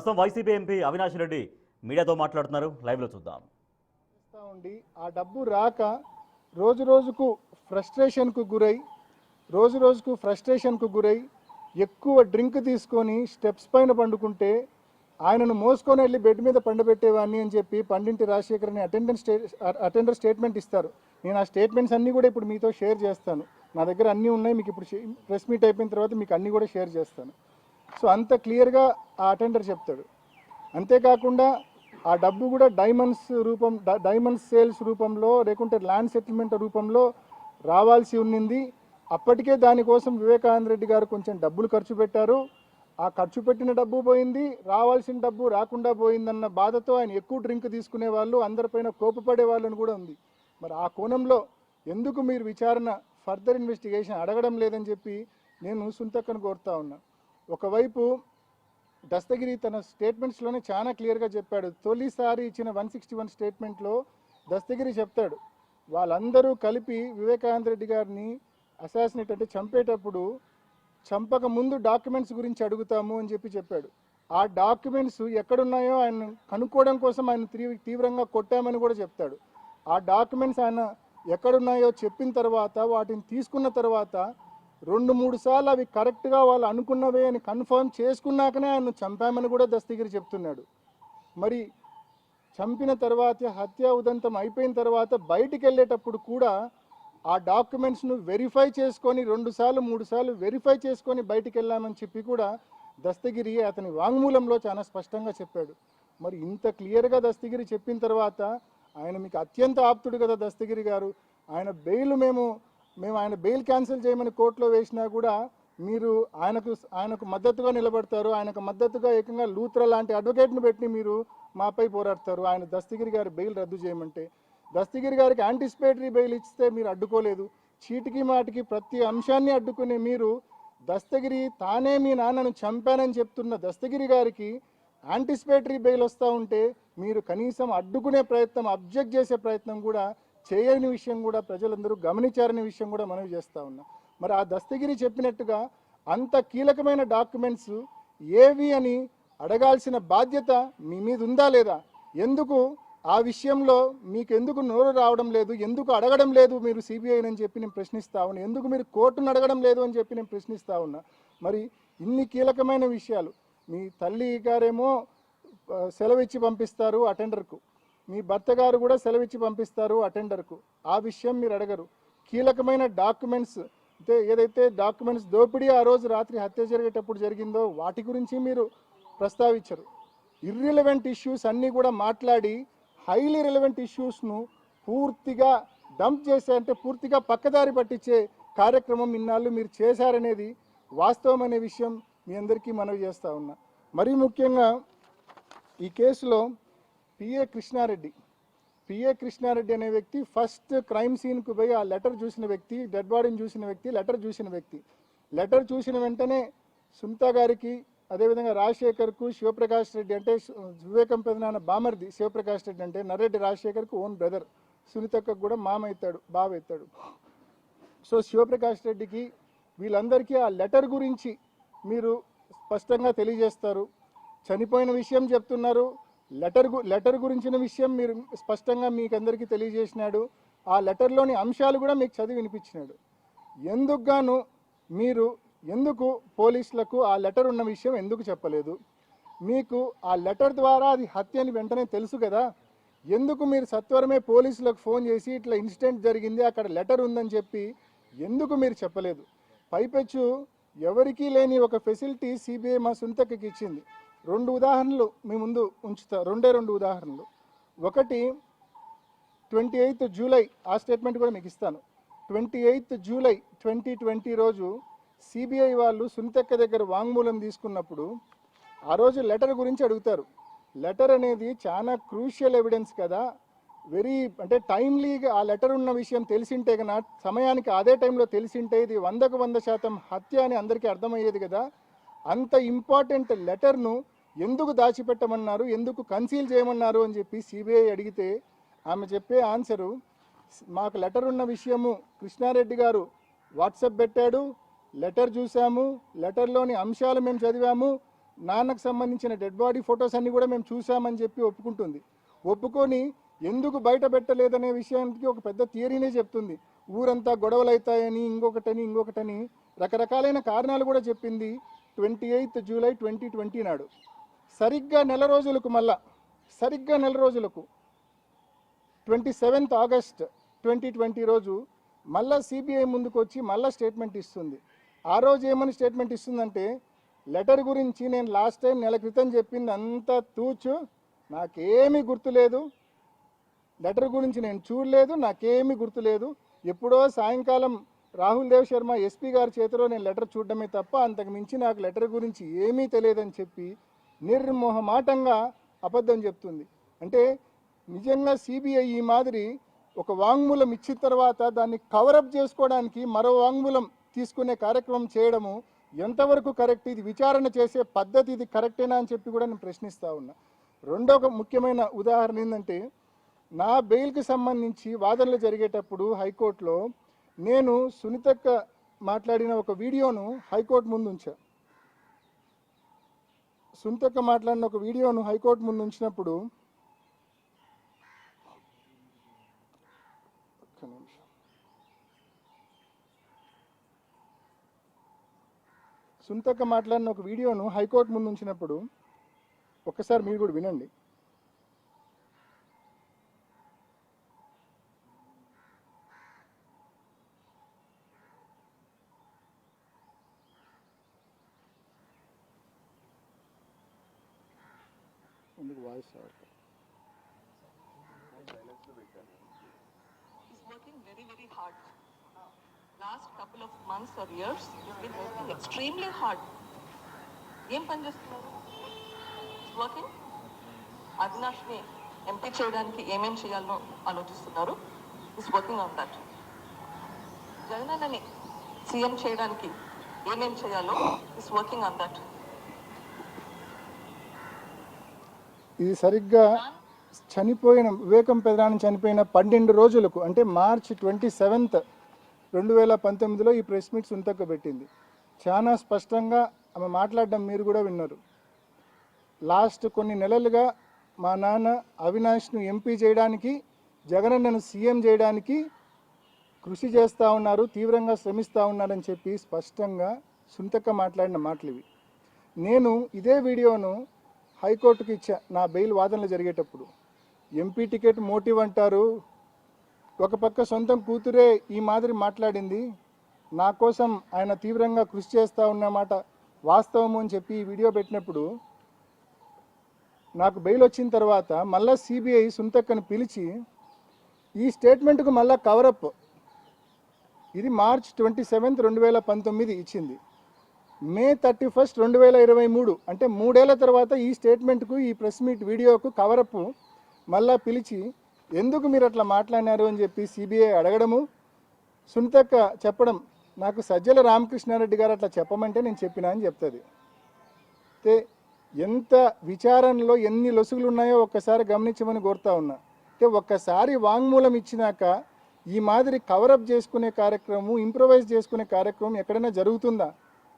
ప్రస్తుతం YCP MP Avinash Reddy మీడియాతో మాట్లాడుతున్నారు. లైవ్లో చూద్దాం. ఆ డబ్బు రాక రోజు రోజుకు ఫ్రస్ట్రేషన్కు గురై ఎక్కువ డ్రింక్ తీసుకొని స్టెప్స్ పైన పండుకుంటే ఆయనను మోసుకొని వెళ్ళి బెడ్ మీద పండబెట్టేవాడిని అని చెప్పి పండింటి రాజశేఖర్ని అటెండర్ స్టేట్మెంట్ ఇస్తారు. నేను ఆ స్టేట్మెంట్స్ అన్నీ కూడా ఇప్పుడు మీతో షేర్ చేస్తాను. నా దగ్గర అన్నీ ఉన్నాయి. మీకు ఇప్పుడు ప్రెస్ మీట్ అయిపోయిన తర్వాత మీకు అన్నీ కూడా షేర్ చేస్తాను. సో అంత క్లియర్గా ఆ అటెండర్ చెప్తాడు. అంతేకాకుండా ఆ డబ్బు కూడా డైమండ్స్ సేల్స్ రూపంలో లేకుంటే ల్యాండ్ సెటిల్మెంట్ రూపంలో రావాల్సి ఉన్నింది. అప్పటికే దానికోసం వివేకానంద రెడ్డి గారు కొంచెం డబ్బులు ఖర్చు పెట్టారు. ఆ ఖర్చు పెట్టిన డబ్బు పోయింది, రావాల్సిన డబ్బు రాకుండా పోయిందన్న బాధతో ఆయన ఎక్కువ డ్రింక్ తీసుకునే వాళ్ళు, అందరిపైన కోపపడే వాళ్ళని కూడా ఉంది. మరి ఆ కోణంలో ఎందుకు మీరు విచారణ ఫర్దర్ ఇన్వెస్టిగేషన్ అడగడం లేదని చెప్పి నేను సుంతక్కను కోరుతా ఉన్నా. ఒకవైపు దస్తగిరి తన స్టేట్మెంట్స్లోనే చాలా క్లియర్గా చెప్పాడు. తొలిసారి ఇచ్చిన 161 స్టేట్మెంట్లో దస్తగిరి చెప్తాడు, వాళ్ళందరూ కలిపి వివేకానంద రెడ్డి గారిని అసాసినేట్ అంటే చంపేటప్పుడు చంపక ముందు డాక్యుమెంట్స్ గురించి అడుగుతాము అని చెప్పాడు. ఆ డాక్యుమెంట్స్ ఎక్కడున్నాయో ఆయన కనుక్కోవడం కోసం ఆయన తీవ్రంగా కొట్టామని కూడా చెప్తాడు. ఆ డాక్యుమెంట్స్ ఆయన ఎక్కడున్నాయో చెప్పిన తర్వాత వాటిని తీసుకున్న తర్వాత 2-3 సార్లు అవి కరెక్ట్గా వాళ్ళు అనుకున్నవే అని కన్ఫర్మ్ చేసుకున్నాకనే ఆయన చంపామని కూడా దస్తగిరి చెప్తున్నాడు. మరి చంపిన తర్వాత హత్య ఉదంతం అయిపోయిన తర్వాత బయటికి వెళ్ళేటప్పుడు కూడా ఆ డాక్యుమెంట్స్ను వెరిఫై చేసుకొని 2-3 సార్లు వెరిఫై చేసుకొని బయటికి వెళ్ళామని చెప్పి కూడా దస్తగిరి అతని వాంగ్మూలంలో చాలా స్పష్టంగా చెప్పాడు. మరి ఇంత క్లియర్గా దస్తగిరి చెప్పిన తర్వాత ఆయన మీకు అత్యంత ఆప్తుడు కదా దస్తగిరి గారు. ఆయన బెయిల్ మేము ఆయన బెయిల్ క్యాన్సిల్ చేయమని కోర్టులో వేసినా కూడా మీరు ఆయనకు మద్దతుగా నిలబడతారు. ఆయనకు మద్దతుగా ఏకంగా లూత్రా లాంటి అడ్వకేట్ను పెట్టి మీరు మాపై పోరాడతారు. ఆయన దస్తగిరి గారి బెయిల్ రద్దు చేయమంటే దస్తగిరి గారికి యాంటిసిపేటరీ బెయిల్ ఇస్తే మీరు అడ్డుకోలేదు. చీటికి మాటికి ప్రతి అంశాన్ని అడ్డుకునే మీరు దస్తగిరి తానే మీ నాన్నను చంపానని చెప్తున్న దస్తగిరి గారికి యాంటిసిపేటరీ బెయిల్ వస్తూ ఉంటే మీరు కనీసం అడ్డుకునే ప్రయత్నం, అబ్జెక్ట్ చేసే ప్రయత్నం కూడా చేయని విషయం కూడా ప్రజలందరూ గమనించారనే విషయం కూడా మనవి చేస్తూ ఉన్నా. మరి ఆ దస్తగిరి చెప్పినట్టుగా అంత కీలకమైన డాక్యుమెంట్స్ ఏవి అని అడగాల్సిన బాధ్యత మీ మీద ఉందా లేదా? ఎందుకు ఆ విషయంలో మీకు ఎందుకు నోరు రావడం లేదు? ఎందుకు అడగడం లేదు మీరు సిబిఐని చెప్పి నేను ప్రశ్నిస్తా ఉన్నా. ఎందుకు మీరు కోర్టును అడగడం లేదు అని చెప్పి నేను ప్రశ్నిస్తా ఉన్నా. మరి ఇన్ని కీలకమైన విషయాలు మీ తల్లి గారేమో సెలవిచ్చి పంపిస్తారు అటెండర్కు, మీ భర్త గారు కూడా సెలవిచ్చి పంపిస్తారు అటెండర్కు. ఆ విషయం మీరు అడగరు. కీలకమైన డాక్యుమెంట్స్ అంటే ఏదైతే డాక్యుమెంట్స్ దోపిడీ ఆ రోజు రాత్రి హత్య జరిగేటప్పుడు జరిగిందో వాటి గురించి మీరు ప్రస్తావించరు. ఇర్రిలవెంట్ ఇష్యూస్ అన్నీ కూడా మాట్లాడి హైలీ రిలవెంట్ ఇష్యూస్ను పూర్తిగా డంప్ చేసే అంటే పూర్తిగా పక్కదారి పట్టించే కార్యక్రమం ఇన్నాళ్ళు మీరు చేశారనేది వాస్తవం అనే విషయం మీ అందరికీ మనవి చేస్తూ ఉన్నా. మరీ ముఖ్యంగా ఈ కేసులో పిఏ కృష్ణారెడ్డి అనే వ్యక్తి ఫస్ట్ క్రైమ్ సీన్కు పోయి ఆ లెటర్ చూసిన వ్యక్తి, డెడ్ బాడీని చూసిన వ్యక్తి, లెటర్ చూసిన వ్యక్తి. లెటర్ చూసిన వెంటనే సునీత గారికి, అదేవిధంగా రాజశేఖర్కు, శివప్రకాష్ రెడ్డి అంటే వివేకం పెదనాన్న బామర్ది శివప్రకాష్ రెడ్డి అంటే నర్రెడ్డి రాజశేఖర్కు ఓన్ బ్రదర్, సునీతకు కూడా మామ అవుతాడు, బావ అవుతాడు. సో శివప్రకాష్ రెడ్డికి వీళ్ళందరికీ ఆ లెటర్ గురించి మీరు స్పష్టంగా తెలియజేస్తారు. చనిపోయిన విషయం చెప్తున్నారు, లెటర్ గురించిన విషయం మీరు స్పష్టంగా మీకు అందరికీ తెలియజేసినాడు. ఆ లెటర్లోని అంశాలు కూడా మీకు చదివి వినిపించినాడు. ఎందుకు పోలీసులకు ఆ లెటర్ ఉన్న విషయం ఎందుకు చెప్పలేదు? మీకు ఆ లెటర్ ద్వారా అది హత్య అని వెంటనే తెలుసు కదా, ఎందుకు మీరు సత్వరమే పోలీసులకు ఫోన్ చేసి ఇట్లా ఇన్సిడెంట్ జరిగింది, అక్కడ లెటర్ ఉందని చెప్పి ఎందుకు మీరు చెప్పలేదు? పైపెచ్చు ఎవరికీ లేని ఒక ఫెసిలిటీ సిబిఐ మా సునీతకి ఇచ్చింది. 2 ఉదాహరణలు మీ ముందు ఉంచుతా, 2 ఉదాహరణలు. ఒకటి 28th జూలై, ఆ స్టేట్మెంట్ కూడా మీకు ఇస్తాను. 28th జూలై 2020 రోజు సిబిఐ వాళ్ళు సునీతక్క దగ్గర వాంగ్మూలం తీసుకున్నప్పుడు ఆ రోజు లెటర్ గురించి అడుగుతారు. లెటర్ అనేది చాలా క్రూషియల్ ఎవిడెన్స్ కదా, అంటే టైమ్లీగా ఆ లెటర్ ఉన్న విషయం తెలిసింటే కన్నా సమయానికి అదే టైంలో తెలిసింటే ఇది 100% హత్య అని అందరికీ అర్థమయ్యేది కదా. అంత ఇంపార్టెంట్ లెటర్ను ఎందుకు దాచిపెట్టమన్నారు, ఎందుకు కన్సీల్ చేయమన్నారు అని చెప్పి సిబిఐ అడిగితే ఆమె చెప్పే ఆన్సరు, మాకు లెటర్ ఉన్న విషయము కృష్ణారెడ్డి గారు వాట్సాప్ పెట్టాడు, లెటర్ చూసాము, లెటర్లోని అంశాలు మేము చదివాము, నాన్నకు సంబంధించిన డెడ్ బాడీ ఫొటోస్ అన్నీ కూడా మేము చూసామని చెప్పి ఒప్పుకుంటుంది. ఒప్పుకొని ఎందుకు బయట పెట్టలేదనే విషయానికి ఒక పెద్ద థియరీనే చెప్తుంది. ఊరంతా గొడవలు అవుతాయని, ఇంకొకటని రకరకాలైన కారణాలు కూడా చెప్పింది. 28 జూలై 2020 నాడు సరిగ్గా నెల రోజులకు 27 ఆగస్ట్ 2020 రోజు మళ్ళా సిబిఐ ముందుకు వచ్చి మళ్ళా స్టేట్మెంట్ ఇస్తుంది. ఆ రోజు ఏమని స్టేట్మెంట్ ఇస్తుందంటే, లెటర్ గురించి నేను లాస్ట్ టైం నెల క్రితం చెప్పింది అంతా తూచు, నాకేమీ గుర్తులేదు, లెటర్ గురించి నేను చూడలేదు, నాకేమీ గుర్తులేదు, ఎప్పుడో సాయంకాలం రాహుల్ దేవ్ శర్మ ఎస్పీ గారి చేతిలో నేను లెటర్ చూడడమే తప్ప అంతకు మించి నాకు లెటర్ గురించి ఏమీ తెలియదని చెప్పి నిర్మోహమాటంగా అబద్ధం చెప్తుంది. అంటే నిజంగా సిబిఐ ఈ మాదిరి ఒక వాంగ్మూలం ఇచ్చిన తర్వాత దాన్ని కవరప్ చేసుకోవడానికి మరో వాంగ్మూలం తీసుకునే కార్యక్రమం చేయడము ఎంతవరకు కరెక్ట్, ఇది విచారణ చేసే పద్ధతి ఇది కరెక్టేనా అని చెప్పి కూడా నేను ప్రశ్నిస్తూ ఉన్నా. రెండో ముఖ్యమైన ఉదాహరణ ఏంటంటే, నా బెయిల్కి సంబంధించి వాదనలు జరిగేటప్పుడు హైకోర్టులో నేను సునీతక్క మాట్లాడిన ఒక వీడియోను హైకోర్టు ముందు ఉంచా. సునీతక్క మాట్లాడిన ఒక వీడియోను హైకోర్టు ముందు ఉంచినప్పుడు ఒక్కసారి మీరు కూడా వినండి. Voice working very hard. Last couple of months or years, he's been working extremely hard. ఏం పని చేస్తున్నారు? He's working. అవినాష్ని ఎంపీ చేయడానికి ఏమేం చేయాలో ఆలోచిస్తున్నారు. He's working on that. జగనన్నని సీఎం చేయడానికి ఏమేం చేయాలో He's working on that. ఇది సరిగ్గా చనిపోయిన వివేకం పెదనాని చనిపోయిన 12 రోజులకు అంటే మార్చి 27, 2019లో ఈ ప్రెస్ మీట్ సునీతక్క పెట్టింది. చాలా స్పష్టంగా ఆమె మాట్లాడడం మీరు కూడా విన్నారు. లాస్ట్ కొన్ని నెలలుగా మా నాన్న అవినాష్ను ఎంపీ చేయడానికి, జగనన్నను సీఎం చేయడానికి కృషి చేస్తూ ఉన్నారు, తీవ్రంగా శ్రమిస్తూ ఉన్నారని చెప్పి స్పష్టంగా సునీతక్క మాట్లాడిన మాటలు ఇవి. నేను ఇదే వీడియోను హైకోర్టుకి ఇచ్చా నా బెయిల్ వాదనలు జరిగేటప్పుడు. ఎంపీ టికెట్ మోటివ్ అంటారు, ఒక పక్క సొంతం కూతురే ఈ మాదిరి మాట్లాడింది, నా కోసం ఆయన తీవ్రంగా కృషి చేస్తూ ఉన్నమాట వాస్తవము అని చెప్పి ఈ వీడియో పెట్టినప్పుడు నాకు బెయిల్ వచ్చిన తర్వాత మళ్ళీ సిబిఐ సునీతక్కను పిలిచి ఈ స్టేట్మెంట్కు మళ్ళీ కవరప్, ఇది మార్చ్ 27, 2019 ఇచ్చింది. మే 31, 2023 అంటే 3 ఏళ్ల తర్వాత ఈ స్టేట్మెంట్కు, ఈ ప్రెస్ మీట్ వీడియోకు కవరప్ మళ్ళా పిలిచి ఎందుకు మీరు అట్లా మాట్లాడినారు అని చెప్పి సిబిఐ అడగడము, సునీతక్క చెప్పడం, నాకు సజ్జల రామకృష్ణారెడ్డి గారు అట్లా చెప్పమంటే నేను చెప్పినా అని చెప్తుంది. అయితే ఎంత విచారణలో ఎన్ని లొసుగులు ఉన్నాయో ఒక్కసారి గమనించమని కోరుతా ఉన్నా. అంటే ఒక్కసారి వాంగ్మూలం ఇచ్చినాక ఈ మాదిరి కవరప్ చేసుకునే కార్యక్రమం, ఇంప్రొవైజ్ చేసుకునే కార్యక్రమం ఎక్కడైనా జరుగుతుందా?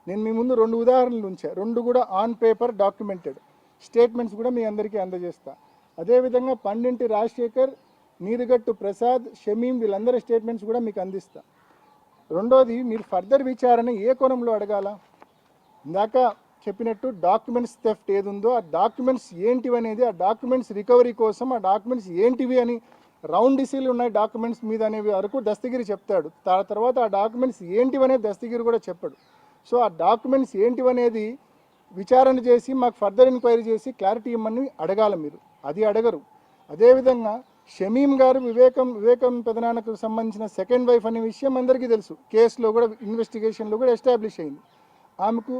నేను మీ ముందు 2 ఉదాహరణలు ఉంచా, 2 కూడా ఆన్ పేపర్ డాక్యుమెంటెడ్ స్టేట్మెంట్స్ కూడా మీ అందరికీ అందజేస్తా. అదేవిధంగా పండింటి రాజశేఖర్, నీరుగట్టు ప్రసాద్, షమీం వీళ్ళందరి స్టేట్మెంట్స్ కూడా మీకు అందిస్తా. రెండోది, మీరు ఫర్దర్ విచారణ ఏ కోణంలో అడగాల? ఇందాక చెప్పినట్టు డాక్యుమెంట్స్ థెఫ్ట్ ఏది ఉందో ఆ డాక్యుమెంట్స్ ఏంటివి అనేది, ఆ డాక్యుమెంట్స్ రికవరీ కోసం ఆ డాక్యుమెంట్స్ ఏంటివి అని రౌండ్ డిసీలు ఉన్నాయి డాక్యుమెంట్స్ మీద అనేవి వరకు దస్తగిరి చెప్తాడు. తర్వాత ఆ డాక్యుమెంట్స్ ఏంటివి అనేది దస్తగిరి కూడా చెప్పాడు. సో ఆ డాక్యుమెంట్స్ ఏంటివనేది విచారణ చేసి మాకు ఫర్దర్ ఎంక్వైరీ చేసి క్లారిటీ ఇవ్వమని అడగాల, మీరు అది అడగరు. అదేవిధంగా షమీం గారు వివేకం పెదనాన్నకు సంబంధించిన సెకండ్ వైఫ్ అనే విషయం అందరికీ తెలుసు, కేసులో కూడా ఇన్వెస్టిగేషన్లో కూడా ఎస్టాబ్లిష్ అయింది. ఆమెకు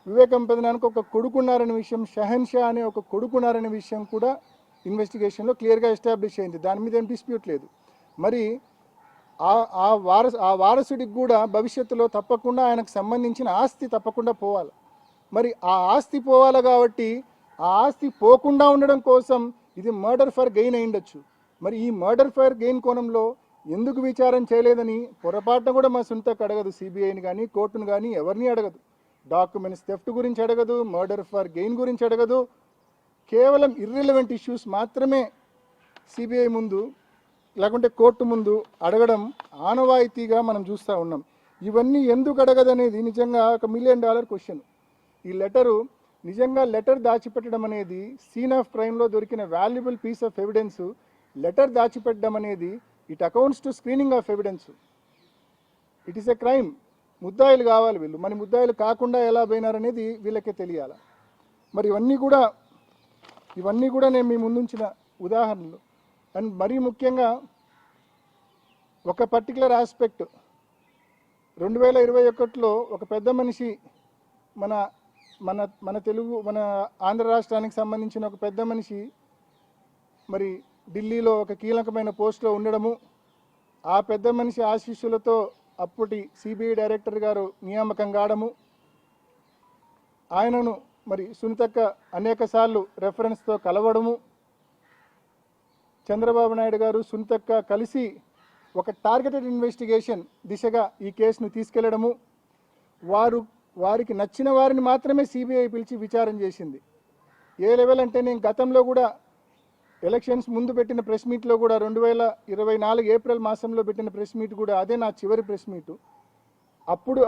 వివేకం పెదనాన్నకు ఒక కొడుకున్నారనే విషయం, షహన్ షా అనే ఒక కొడుకున్నారనే విషయం కూడా ఇన్వెస్టిగేషన్లో క్లియర్గా ఎస్టాబ్లిష్ అయింది, దాని మీద ఏం డిస్ప్యూట్ లేదు. మరి ఆ వారసుడికి కూడా భవిష్యత్తులో తప్పకుండా ఆయనకు సంబంధించిన ఆస్తి తప్పకుండా పోవాలి. మరి ఆ ఆస్తి పోవాలి కాబట్టి ఆ ఆస్తి పోకుండా ఉండడం కోసం ఇది మర్డర్ ఫర్ గెయిన్ అయి ఉండొచ్చు. మరి ఈ మర్డర్ ఫర్ గెయిన్ కోణంలో ఎందుకు విచారణ చేయలేదని పొరపాటున కూడా మా సునీతకు అడగదు, సిబిఐని కానీ కోర్టును కానీ ఎవరిని అడగదు. డాక్యుమెంట్స్ థెఫ్ట్ గురించి అడగదు, మర్డర్ ఫర్ గెయిన్ గురించి అడగదు. కేవలం ఇర్రిలవెంట్ ఇష్యూస్ మాత్రమే సిబిఐ ముందు లేకుంటే కోర్టు ముందు అడగడం ఆనవాయితీగా మనం చూస్తూ ఉన్నాం. ఇవన్నీ ఎందుకు అడగదనేది నిజంగా ఒక $1 మిలియన్ క్వశ్చన్. ఈ లెటరు నిజంగా లెటర్ దాచిపెట్టడం అనేది సీన్ ఆఫ్ క్రైమ్లో దొరికిన valuable piece of evidence. Letter దాచిపెట్టడం అనేది it accounts to screening of evidence. It is a crime. ముద్దాయిలు కావాలి వీళ్ళు, మరి ముద్దాయిలు కాకుండా ఎలా పోయినారనేది వీళ్ళకే తెలియాలి. మరి ఇవన్నీ కూడా నేను మీ ముందుంచిన ఉదాహరణలు. అండ్ మరీ ముఖ్యంగా ఒక పర్టికులర్ ఆస్పెక్ట్ 2021లో ఒక పెద్ద మనిషి మన మన మన తెలుగు మన ఆంధ్ర రాష్ట్రానికి సంబంధించిన ఒక పెద్ద మనిషి మరి ఢిల్లీలో ఒక కీలకమైన పోస్ట్లో ఉండడము, ఆ పెద్ద మనిషి ఆశీస్సులతో అప్పటి సిబిఐ డైరెక్టర్ గారు నియామకం కావడము, ఆయనను మరి సునీతక్క అనేక సార్లు రెఫరెన్స్తో కలవడము, చంద్రబాబు నాయుడు గారు సునీతక్క కలిసి ఒక టార్గెటెడ్ ఇన్వెస్టిగేషన్ దిశగా ఈ కేసును తీసుకెళ్లడము, వారికి నచ్చిన వారిని మాత్రమే సిబిఐ పిలిచి విచారణ చేసింది. ఏ లెవెల్ అంటే నేను గతంలో కూడా ఎలక్షన్స్ ముందు పెట్టిన ప్రెస్ మీట్లో కూడా 2024 ఏప్రిల్ మాసంలో పెట్టిన ప్రెస్ మీట్ కూడా అదే నా చివరి ప్రెస్ మీటు.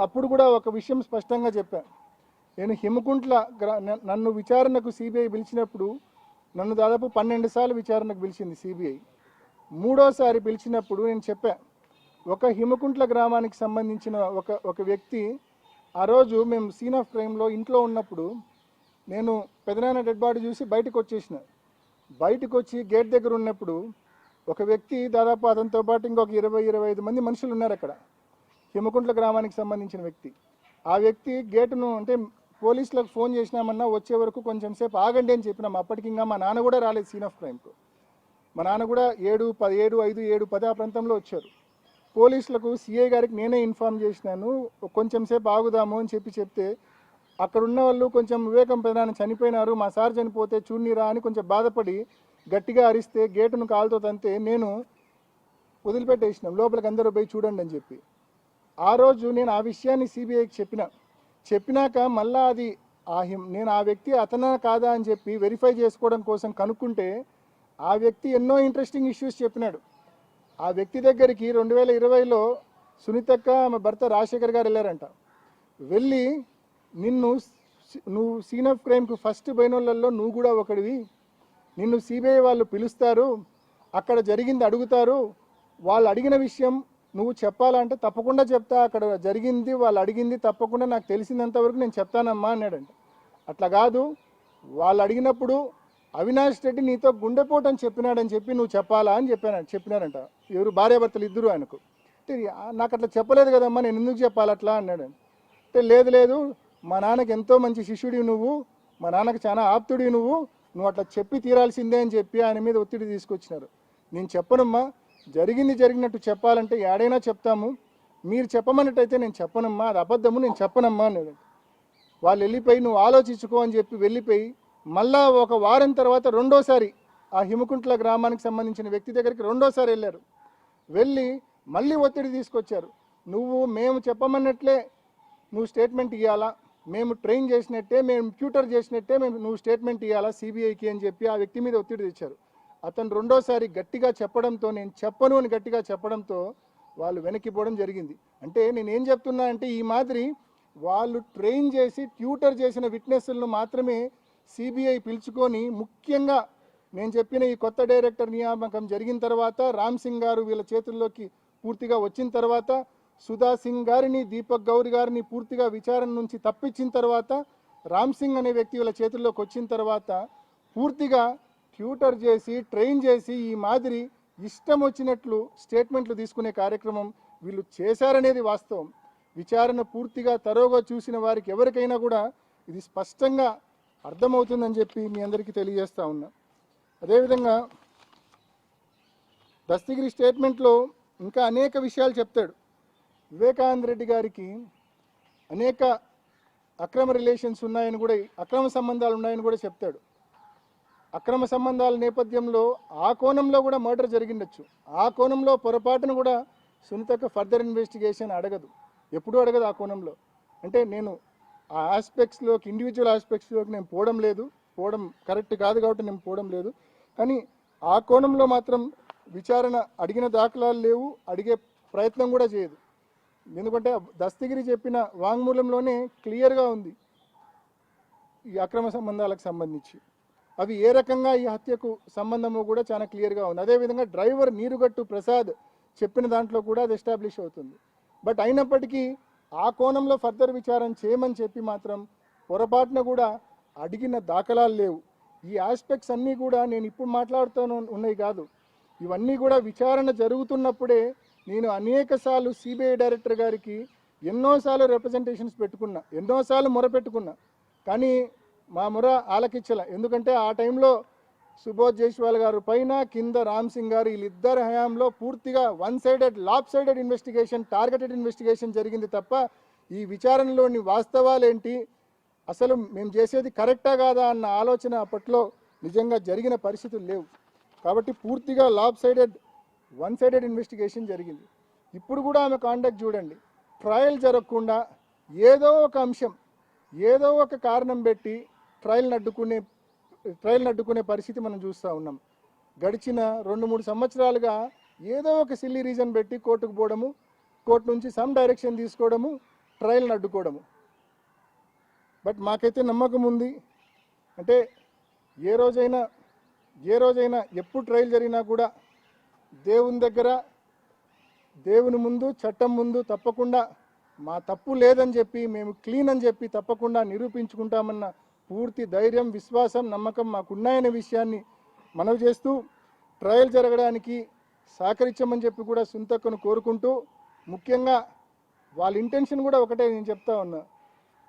అప్పుడు కూడా ఒక విషయం స్పష్టంగా చెప్పాను. నేను హిమకుంట్ల నన్ను విచారణకు సిబిఐ పిలిచినప్పుడు నన్ను దాదాపు 12 సార్లు విచారణకు పిలిచింది సిబిఐ. మూడోసారి పిలిచినప్పుడు నేను చెప్పా, ఒక హిమకుంట్ల గ్రామానికి సంబంధించిన ఒక వ్యక్తి ఆ రోజు మేము సీన్ ఆఫ్ క్రైమ్లో ఇంట్లో ఉన్నప్పుడు నేను పెదనాన్న డెడ్ బాడీ చూసి బయటకు వచ్చేసిన. బయటకు వచ్చి గేట్ దగ్గర ఉన్నప్పుడు ఒక వ్యక్తి దాదాపు అతనితో పాటు ఇంకొక 20-25 మంది మనుషులు ఉన్నారు అక్కడ, హిమకుంట్ల గ్రామానికి సంబంధించిన వ్యక్తి. ఆ వ్యక్తి గేటును అంటే పోలీసులకు ఫోన్ చేసినామన్నా వచ్చే వరకు కొంచెం సేపు ఆగండి అని చెప్పినాం. అప్పటికి ఇంకా మా నాన్న కూడా రాలేదు సీన్ ఆఫ్ క్రైమ్కు. మా నాన్న కూడా 7:10 ఆ ప్రాంతంలో వచ్చారు. పోలీసులకు సిఐ గారికి నేనే ఇన్ఫార్మ్ చేసినాను, కొంచెం సేపు ఆగుదాము అని చెప్తే అక్కడ ఉన్న వాళ్ళు కొంచెం వివేకం పెదనాన్న చనిపోయినారు, మా సార్ చనిపోతే చూడనీరా అని కొంచెం బాధపడి గట్టిగా అరిస్తే గేటును కాలుతో తంతే నేను వదిలిపెట్టేసినాం, లోపలికి అందరూ పోయి చూడండి అని చెప్పి. ఆ రోజు నేను ఆ విషయాన్ని సిబిఐకి చెప్పినాక మళ్ళా అది నేను ఆ వ్యక్తి అతనా కాదా అని చెప్పి వెరిఫై చేసుకోవడం కోసం కనుక్కుంటే ఆ వ్యక్తి ఎన్నో ఇంట్రెస్టింగ్ ఇష్యూస్ చెప్పినాడు. ఆ వ్యక్తి దగ్గరికి 2020లో సునీతక్క ఆమె భర్త రాజశేఖర్ గారు వెళ్ళారంట. వెళ్ళి నువ్వు సీన్ ఆఫ్ క్రైమ్కు ఫస్ట్ పోయినోళ్ళల్లో నువ్వు కూడా ఒకడివి, నిన్ను సిబిఐ వాళ్ళు పిలుస్తారు, అక్కడ జరిగింది అడుగుతారు, వాళ్ళు అడిగిన విషయం నువ్వు చెప్పాలంటే తప్పకుండా చెప్తా, అక్కడ జరిగింది వాళ్ళు అడిగింది తప్పకుండా నాకు తెలిసినంతవరకు నేను చెప్తానమ్మా అన్నాడంట. అట్లా కాదు, వాళ్ళు అడిగినప్పుడు అవినాష్ రెడ్డి నీతో గుండెపోటు అని చెప్పినాడని చెప్పి నువ్వు చెప్పాలా అని చెప్పినారంట. ఎవరు భార్యాభర్తలు ఇద్దరు ఆయనకు. అంటే నాకు అట్లా చెప్పలేదు కదమ్మా, నేను ఎందుకు చెప్పాలి అట్లా అన్నాడు. అంటే లేదు మా నాన్నకి ఎంతో మంచి శిష్యుడివి నువ్వు, మా నాన్నకి చాలా ఆప్తుడివి నువ్వు అట్లా చెప్పి తీరాల్సిందే అని చెప్పి ఆయన మీద ఒత్తిడి తీసుకొచ్చినారు. నేను చెప్పనమ్మా, జరిగినట్టు చెప్పాలంటే ఏడైనా చెప్తాము, మీరు చెప్పమన్నట్టయితే నేను చెప్పనమ్మా, అది అబద్ధము, నేను చెప్పనమ్మా అన్నాడు. వాళ్ళు వెళ్ళిపోయి నువ్వు ఆలోచించుకో అని చెప్పి వెళ్ళిపోయి మళ్ళా ఒక వారం తర్వాత రెండోసారి ఆ హిమకుంట్ల గ్రామానికి సంబంధించిన వ్యక్తి దగ్గరికి రెండోసారి వెళ్ళారు. వెళ్ళి మళ్ళీ ఒత్తిడి తీసుకొచ్చారు. మేము చెప్పమన్నట్లే నువ్వు స్టేట్మెంట్ ఇవ్వాలా, మేము ట్రైన్ చేసినట్టే, మేము ట్యూటర్ చేసినట్టే నువ్వు స్టేట్మెంట్ ఇవ్వాలా సిబిఐకి అని చెప్పి ఆ వ్యక్తి మీద ఒత్తిడి తెచ్చారు. అతను రెండోసారి గట్టిగా చెప్పడంతో, నేను చెప్పను అని గట్టిగా చెప్పడంతో వాళ్ళు వెనక్కిపోవడం జరిగింది. అంటే నేనేం చెప్తున్నా అంటే ఈ మాదిరి వాళ్ళు ట్రైన్ చేసి ట్యూటర్ చేసిన విట్నెస్లను మాత్రమే సిబిఐ పిలుచుకొని, ముఖ్యంగా నేను చెప్పిన ఈ కొత్త డైరెక్టర్ నియామకం జరిగిన తర్వాత, రామ్ సింగ్ గారు వీళ్ళ చేతుల్లోకి పూర్తిగా వచ్చిన తర్వాత, సుధా సింగ్ గారిని దీపక్ గౌరి గారిని పూర్తిగా విచారణ నుంచి తప్పించిన తర్వాత, రామ్ సింగ్ అనే వ్యక్తి వీళ్ళ చేతుల్లోకి వచ్చిన తర్వాత పూర్తిగా ట్యూటర్ చేసి ట్రైన్ చేసి ఈ మాదిరి ఇష్టం వచ్చినట్లు స్టేట్మెంట్లు తీసుకునే కార్యక్రమం వీళ్ళు చేశారనేది వాస్తవం. విచారణ పూర్తిగా తరోగా చూసిన వారికి ఎవరికైనా కూడా ఇది స్పష్టంగా అర్థమవుతుందని చెప్పి మీ అందరికీ తెలియజేస్తా ఉన్నా. అదేవిధంగా దస్తగిరి స్టేట్మెంట్లో ఇంకా అనేక విషయాలు చెప్తాడు. వివేకానంద రెడ్డి గారికి అనేక అక్రమ రిలేషన్స్ ఉన్నాయని కూడా, అక్రమ సంబంధాలు ఉన్నాయని కూడా చెప్తాడు. అక్రమ సంబంధాల నేపథ్యంలో ఆ కోణంలో కూడా మర్డర్ జరిగిండొచ్చు. ఆ కోణంలో పొరపాటును కూడా సునీతకు ఫర్దర్ ఇన్వెస్టిగేషన్ అడగదు, ఎప్పుడూ అడగదు ఆ కోణంలో. అంటే నేను ఆ ఆస్పెక్ట్స్లోకి ఇండివిజువల్ ఆస్పెక్ట్స్లోకి నేను పోవడం కరెక్ట్ కాదు కాబట్టి నేను పోవడం లేదు. కానీ ఆ కోణంలో మాత్రం విచారణ అడిగిన దాఖలాలు లేవు, అడిగే ప్రయత్నం కూడా చేయదు. ఎందుకంటే దస్తగిరి చెప్పిన వాంగ్మూలంలోనే క్లియర్గా ఉంది ఈ అక్రమ సంబంధాలకు సంబంధించి. అవి ఏ రకంగా ఈ హత్యకు సంబంధమో కూడా చాలా క్లియర్గా ఉంది. అదేవిధంగా డ్రైవర్ నీరుగట్టు ప్రసాద్ చెప్పిన దాంట్లో కూడా అది ఎస్టాబ్లిష్ అవుతుంది. బట్ అయినప్పటికీ ఆ కోణంలో ఫర్దర్ విచారణ చేయమని చెప్పి మాత్రం పొరపాటున కూడా అడిగిన దాఖలాలు లేవు. ఈ ఆస్పెక్ట్స్ అన్నీ కూడా నేను ఇప్పుడు మాట్లాడుతూనే ఉన్నాయి కాదు, ఇవన్నీ కూడా విచారణ జరుగుతున్నప్పుడే నేను అనేకసార్లు సిబిఐ డైరెక్టర్ గారికి ఎన్నోసార్లు రిప్రజెంటేషన్స్ పెట్టుకున్నా, ఎన్నోసార్లు మొరపెట్టుకున్నా. కానీ మా మొర ఆలకించలే. ఎందుకంటే ఆ టైంలో సుబోధ్ జైస్వాల్ గారు పైన, కింద రామ్ సింగ్ గారు, వీళ్ళిద్దరు హయాంలో పూర్తిగా lopsided investigation, targeted investigation జరిగింది తప్ప ఈ విచారణలోని వాస్తవాలేంటి, అసలు మేము చేసేది కరెక్టా కాదా అన్న ఆలోచన అప్పట్లో నిజంగా జరిగిన పరిస్థితులు లేవు. కాబట్టి పూర్తిగా వన్ సైడెడ్ ఇన్వెస్టిగేషన్ జరిగింది. ఇప్పుడు కూడా ఆమె కాండక్ట్ చూడండి, ట్రయల్ జరగకుండా ఏదో ఒక అంశం, ఏదో ఒక కారణం పెట్టి ట్రయల్ని అడ్డుకునే పరిస్థితి మనం చూస్తూ ఉన్నాం. గడిచిన 2-3 సంవత్సరాలుగా ఏదో ఒక సిల్లీ రీజన్ పెట్టి కోర్టుకు పోవడము, కోర్టు నుంచి సమ్ డైరెక్షన్ తీసుకోవడము, ట్రయల్ని అడ్డుకోవడము. బట్ మాకైతే నమ్మకం ఉంది, అంటే ఏ రోజైనా ఎప్పుడు ట్రయల్ జరిగినా కూడా దేవుని దగ్గర, దేవుని ముందు, చట్టం ముందు తప్పకుండా మా తప్పు లేదని చెప్పి, మేము క్లీన్ అని చెప్పి తప్పకుండా నిరూపించుకుంటామన్న పూర్తి ధైర్యం, విశ్వాసం, నమ్మకం మాకున్నాయనే విషయాన్ని మనవి చేస్తూ ట్రయల్ జరగడానికి సహకరించమని చెప్పి కూడా సునీతక్కను కోరుకుంటూ, ముఖ్యంగా వాళ్ళ ఇంటెన్షన్ కూడా ఒకటే నేను చెప్తా ఉన్నా,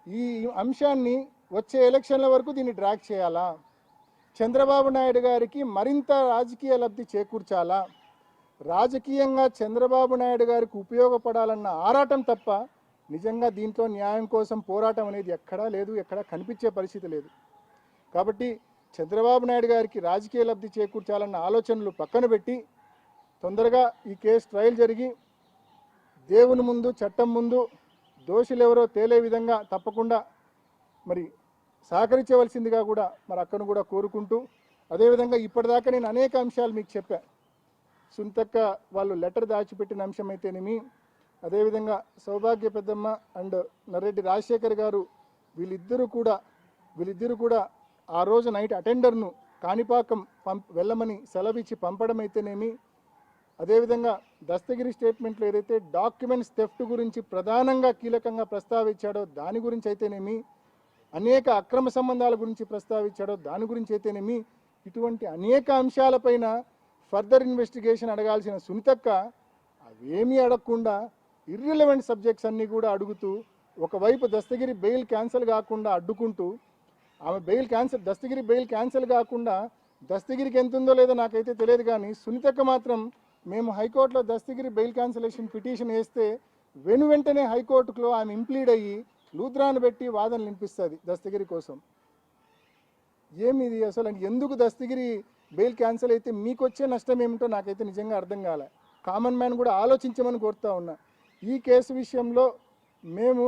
ఈ అంశాన్ని వచ్చే ఎలక్షన్ల వరకు దీన్ని డ్రాగ్ చేయాలా, చంద్రబాబు నాయుడు గారికి మరింత రాజకీయ లబ్ధి చేకూర్చాలా, రాజకీయంగా చంద్రబాబు నాయుడు గారికి ఉపయోగపడాలన్న ఆరాటం తప్ప నిజంగా దీంట్లో న్యాయం కోసం పోరాటం అనేది ఎక్కడా లేదు, ఎక్కడా కనిపించే పరిస్థితి లేదు. కాబట్టి చంద్రబాబు నాయుడు గారికి రాజకీయ లబ్ధి చేకూర్చాలన్న ఆలోచనలు పక్కన పెట్టి తొందరగా ఈ కేసు ట్రయల్ జరిగి దేవుని ముందు, చట్టం ముందు దోషులు ఎవరో తేలే విధంగా తప్పకుండా మరి సహకరించవలసిందిగా కూడా మరి అక్కను కూడా కోరుకుంటూ, అదేవిధంగా ఇప్పటిదాకా నేను అనేక అంశాలు మీకు చెప్పా. సునీతక్క వాళ్ళు లెటర్ దాచిపెట్టిన అంశం అయితేనేమి, అదేవిధంగా సౌభాగ్య పెద్దమ్మ అండ్ నర్రెడ్డి రాజశేఖర్ గారు వీళ్ళిద్దరూ కూడా ఆ రోజు నైట్ అటెండర్ను కాణిపాకం వెళ్ళమని సెలవిచ్చి పంపడం అయితేనేమి, అదేవిధంగా దస్తగిరి స్టేట్మెంట్లో ఏదైతే డాక్యుమెంట్స్ థెఫ్ట్ గురించి ప్రధానంగా కీలకంగా ప్రస్తావించాడో దాని గురించి అయితేనేమి, అనేక అక్రమ సంబంధాల గురించి ప్రస్తావించాడో దాని గురించి అయితేనేమి, ఇటువంటి అనేక అంశాలపైన ఫర్దర్ ఇన్వెస్టిగేషన్ అడగాల్సిన సునీతక్క అవేమీ అడగకుండా ఇర్రిలవెంట్ సబ్జెక్ట్స్ అన్నీ కూడా అడుగుతూ, ఒకవైపు దస్తగిరి బెయిల్ క్యాన్సిల్ కాకుండా అడ్డుకుంటూ, దస్తగిరి బెయిల్ క్యాన్సిల్ కాకుండా దస్తగిరికి ఎంత ఉందో లేదో నాకైతే తెలియదు, కానీ సునీతక్క మాత్రం మేము హైకోర్టులో దస్తగిరి బెయిల్ క్యాన్సిలేషన్ పిటిషన్ వేస్తే వెంటనే హైకోర్టులో ఆమె ఇంప్లీడ్ అయ్యి లూథ్రాన్ పెట్టి వాదనలు వినిపిస్తుంది దస్తగిరి కోసం. ఏమిది అసలు, ఎందుకు దస్తగిరి బెయిల్ క్యాన్సిల్ అయితే మీకు వచ్చే నష్టం ఏమిటో నాకైతే నిజంగా అర్థం కాలే. కామన్ మ్యాన్ కూడా ఆలోచించమని కోరుతా ఉన్నా. ఈ కేసు విషయంలో మేము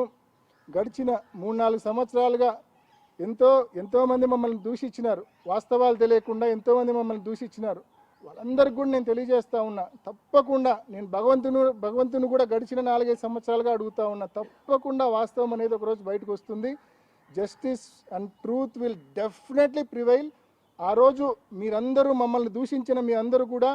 గడిచిన 3-4 సంవత్సరాలుగా ఎంతోమంది మమ్మల్ని దూషించినారు, వాస్తవాలు తెలియకుండా ఎంతోమంది మమ్మల్ని దూషించినారు. వాళ్ళందరికీ కూడా నేను తెలియజేస్తా ఉన్నా, తప్పకుండా నేను భగవంతుని కూడా గడిచిన 4-5 సంవత్సరాలుగా అడుగుతా ఉన్నా, తప్పకుండా వాస్తవం అనేది ఒకరోజు బయటకు వస్తుంది. Justice and truth will definitely prevail. ఆ రోజు మీరందరూ మమ్మల్ని దూషించిన మీ అందరూ కూడా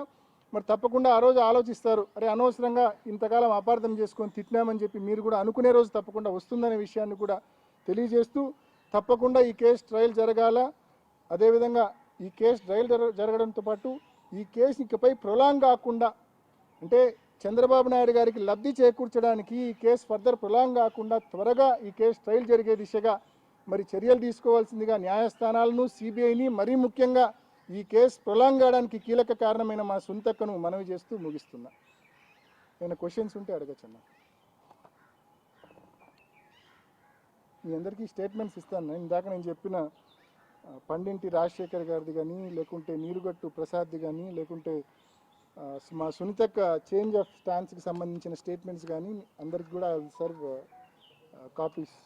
మరి తప్పకుండా ఆ రోజు ఆలోచిస్తారు, అరే అనవసరంగా ఇంతకాలం అపార్థం చేసుకొని తిట్టినామని చెప్పి మీరు కూడా అనుకునే రోజు తప్పకుండా వస్తుందనే విషయాన్ని కూడా తెలియజేస్తూ, తప్పకుండా ఈ కేసు ట్రయల్ జరగాల. అదేవిధంగా ఈ కేసు ట్రయల్ జరగడంతో పాటు ఈ కేసు ఇకపై ప్రొలాంగ్ కాకుండా, అంటే చంద్రబాబు నాయుడు గారికి లబ్ధి చేకూర్చడానికి ఈ కేసు ఫర్దర్ ప్రొలాంగ్ కాకుండా త్వరగా ఈ కేసు ట్రయల్ జరిగే దిశగా మరి చర్యలు తీసుకోవాల్సిందిగా న్యాయస్థానాలను, సిబిఐని, మరీ ముఖ్యంగా ఈ కేసు ప్రొలాంగ్ కావడానికి కీలక కారణమైన మా సునీతక్కను మనవి చేస్తూ ముగిస్తున్నా. నేను క్వశ్చన్స్ ఉంటే అడగచ్చన్నా. మీ అందరికీ స్టేట్మెంట్స్ ఇస్తాను. ఇందాక నేను చెప్పిన పండింటి రాజశేఖర్ గారిది కానీ, లేకుంటే నీరుగట్టు ప్రసాద్ది కానీ, లేకుంటే మా సునీతక్క చేంజ్ ఆఫ్ స్టాన్స్కి సంబంధించిన స్టేట్మెంట్స్ కానీ అందరికి కూడా serve copies.